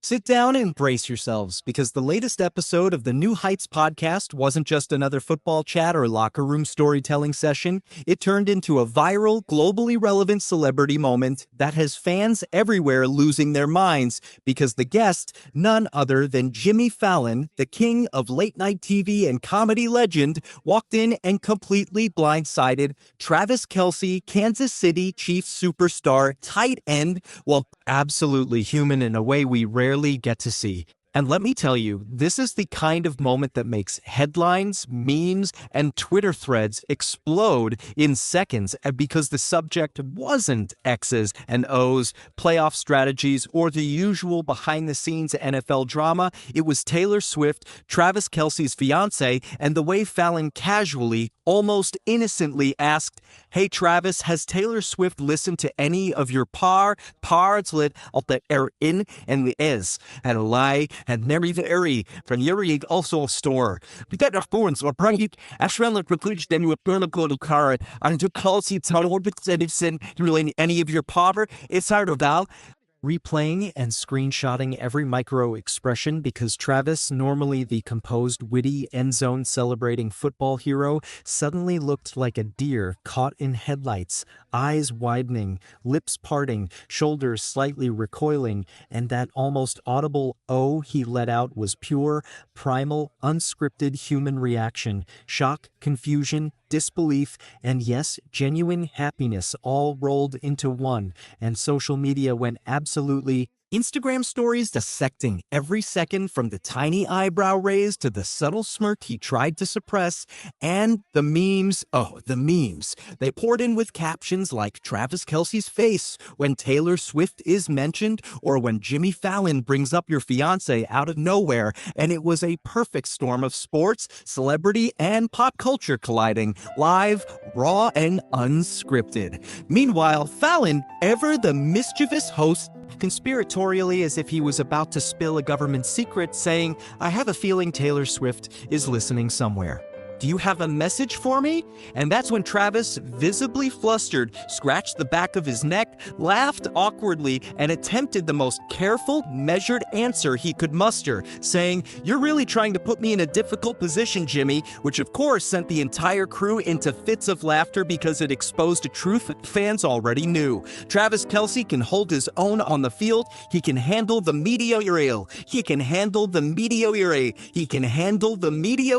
Sit down and brace yourselves because the latest episode of the New Heights podcast wasn't just another football chat or locker room storytelling session. It turned into a viral, globally relevant celebrity moment that has fans everywhere losing their minds because the guest, none other than Jimmy Fallon, the king of late-night TV and comedy legend, walked in and completely blindsided Travis Kelce, Kansas City Chiefs superstar, tight end, well, absolutely human in a way we rarely get to see. And let me tell you, this is the kind of moment that makes headlines, memes, and Twitter threads explode in seconds because the subject wasn't X's and O's, playoff strategies, or the usual behind-the-scenes NFL drama. It was Taylor Swift, Travis Kelce's fiance, and the way Fallon casually, almost innocently asked, "Hey Travis, has Taylor Swift listened to any of your parts lit of the in and the is and a lie and never the eri from your also store. We got our phones or probably actually like recruits then you burn a go to car and to call see town orbit said it's in really any of your power. It's hard of that. Replaying and screenshotting every micro expression because Travis, normally the composed, witty, end-zone celebrating football hero, suddenly looked like a deer caught in headlights, eyes widening, lips parting, shoulders slightly recoiling, and that almost audible "oh" he let out was pure, primal, unscripted human reaction, shock, confusion, disbelief, and yes, genuine happiness all rolled into one, and social media went absolutely Instagram stories dissecting every second from the tiny eyebrow raise to the subtle smirk he tried to suppress, and the memes, the memes. They poured in with captions like Travis Kelce's face when Taylor Swift is mentioned, or when Jimmy Fallon brings up your fiance out of nowhere, and it was a perfect storm of sports, celebrity, and pop culture colliding, live, raw, and unscripted. Meanwhile, Fallon, ever the mischievous host, conspiratorially as if he was about to spill a government secret, saying, "I have a feeling Taylor Swift is listening somewhere. Do you have a message for me?" And that's when Travis, visibly flustered, scratched the back of his neck, laughed awkwardly, and attempted the most careful, measured answer he could muster, saying, "You're really trying to put me in a difficult position, Jimmy," which of course sent the entire crew into fits of laughter because it exposed a truth that fans already knew. Travis Kelce can hold his own on the field. He can handle the media rail. He can handle the media rail. He can handle the media.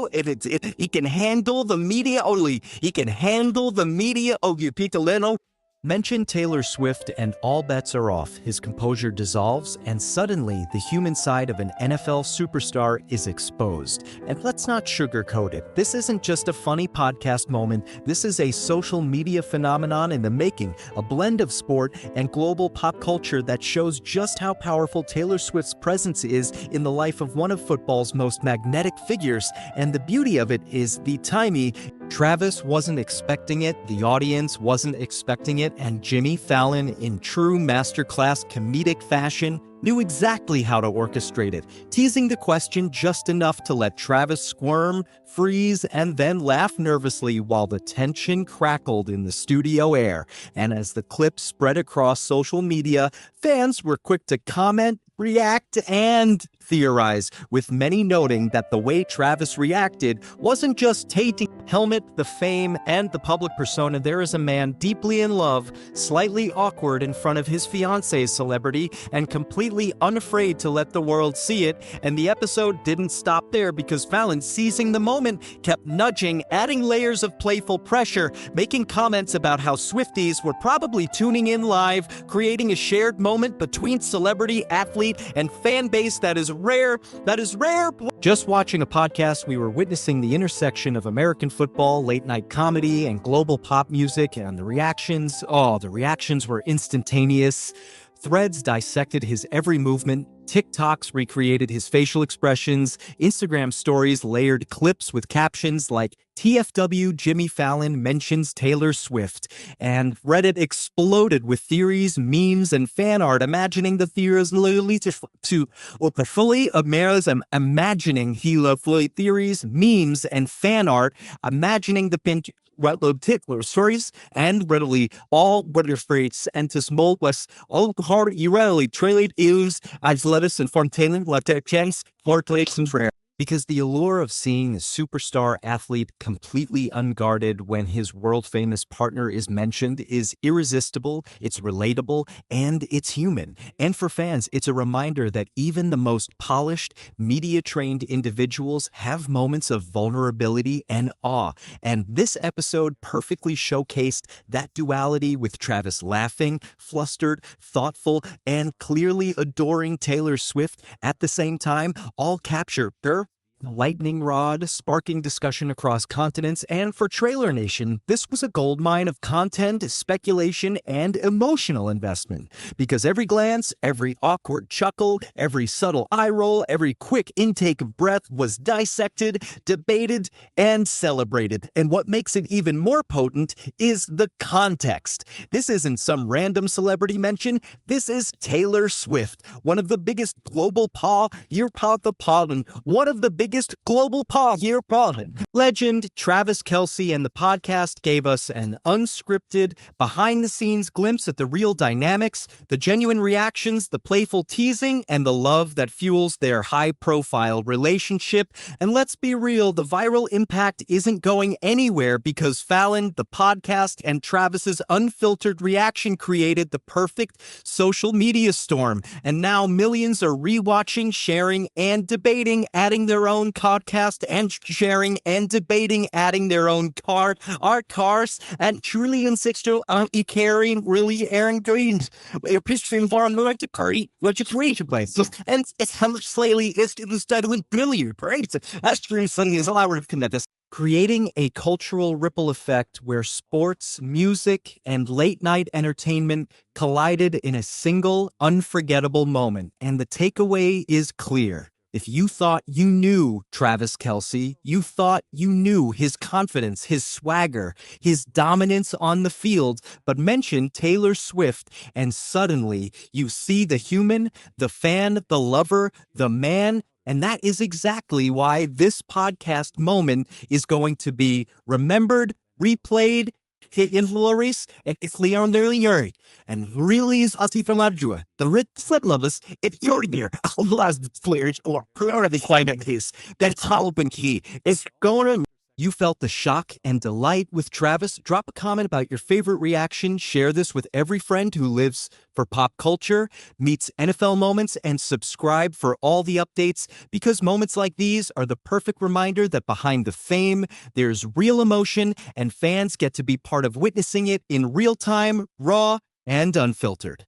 He can handle the media only. He can handle the media. Oh, you Peter Leno. Mention Taylor Swift and all bets are off. His composure dissolves, and suddenly the human side of an NFL superstar is exposed. And let's not sugarcoat it. This isn't just a funny podcast moment. This is a social media phenomenon in the making, a blend of sport and global pop culture that shows just how powerful Taylor Swift's presence is in the life of one of football's most magnetic figures. And the beauty of it is the timing. Travis wasn't expecting it, the audience wasn't expecting it, and Jimmy Fallon, in true masterclass comedic fashion, knew exactly how to orchestrate it, teasing the question just enough to let Travis squirm, freeze, and then laugh nervously while the tension crackled in the studio air. And as the clip spread across social media, fans were quick to comment, react, and theorize, with many noting that the way Travis reacted wasn't just taking helmet, the fame, and the public persona. There is a man deeply in love, slightly awkward in front of his fiance's celebrity, and completely unafraid to let the world see it. And the episode didn't stop there because Fallon, seizing the moment, kept nudging, adding layers of playful pressure, making comments about how Swifties were probably tuning in live, creating a shared moment between celebrity, athlete, and fan base that is rare. Just watching a podcast, we were witnessing the intersection of American football, late-night comedy, and global pop music, and the reactions were instantaneous. Threads dissected his every movement, TikToks recreated his facial expressions, Instagram stories layered clips with captions like "TFW Jimmy Fallon mentions Taylor Swift," and Reddit exploded with theories, memes, and fan art imagining the theories literally imagining theories, memes, and fan art imagining the tickler stories and readily all weather freights and to small west all hard you readily trade use as lettuce and fontaine latte chance or and rare. Because the allure of seeing a superstar athlete completely unguarded when his world-famous partner is mentioned is irresistible, it's relatable, and it's human. And for fans, it's a reminder that even the most polished, media-trained individuals have moments of vulnerability and awe. And this episode perfectly showcased that duality with Travis laughing, flustered, thoughtful, and clearly adoring Taylor Swift at the same time, all capture her lightning rod, sparking discussion across continents, and for Trailer Nation, this was a goldmine of content, speculation, and emotional investment. Because every glance, every awkward chuckle, every subtle eye roll, every quick intake of breath was dissected, debated, and celebrated. And what makes it even more potent is the context. This isn't some random celebrity mention, this is Taylor Swift, one of the biggest global one of the biggest global legend Travis Kelce and the podcast gave us an unscripted, behind-the-scenes glimpse at the real dynamics, the genuine reactions, the playful teasing, and the love that fuels their high-profile relationship. And let's be real, the viral impact isn't going anywhere because Fallon, the podcast, and Travis's unfiltered reaction created the perfect social media storm. And now millions are rewatching, sharing, and debating, adding their own podcast and sharing and debating, adding their own our cars, and truly and sexual carrying really Aaron Greens. A picture for like the curry, what you create place. And it's how much slightly is instead with brilliant, right? That's true, something is allowed to connect this. Creating a cultural ripple effect where sports, music, and late-night entertainment collided in a single, unforgettable moment. And the takeaway is clear. If you thought you knew Travis Kelce, you thought you knew his confidence, his swagger, his dominance on the field, but mention Taylor Swift, and suddenly you see the human, the fan, the lover, the man. And that is exactly why this podcast moment is going to be remembered, replayed, in Loris, and it's Leon Derlier, and really is Ati from Adjua. The red slip lovers, it's your beer. I'll last players or priority climate case. That's how open key. It's going to. You felt the shock and delight with Travis? Drop a comment about your favorite reaction. Share this with every friend who lives for pop culture, meets NFL moments, and subscribe for all the updates because moments like these are the perfect reminder that behind the fame, there's real emotion and fans get to be part of witnessing it in real time, raw, and unfiltered.